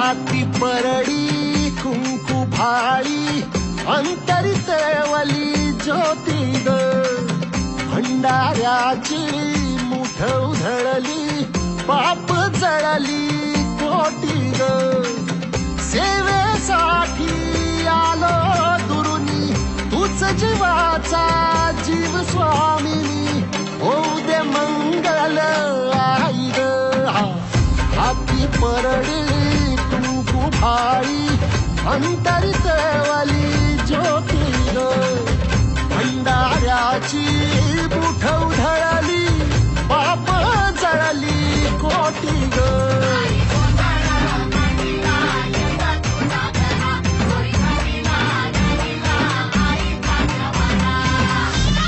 हाती परडी कुंकू भाळी अंतरित वली ज्योती ग भंडाऱ्याची मुठ उधळली पाप जळली कोटी ग सेवेसाठी आलो दुरुनी तूच जीवाचा जीव स्वामिनी होऊ दे मंगल आई ग हाती परडी कुंकू भाळी अंतरित वली ज्योती ग भंडाऱ्याची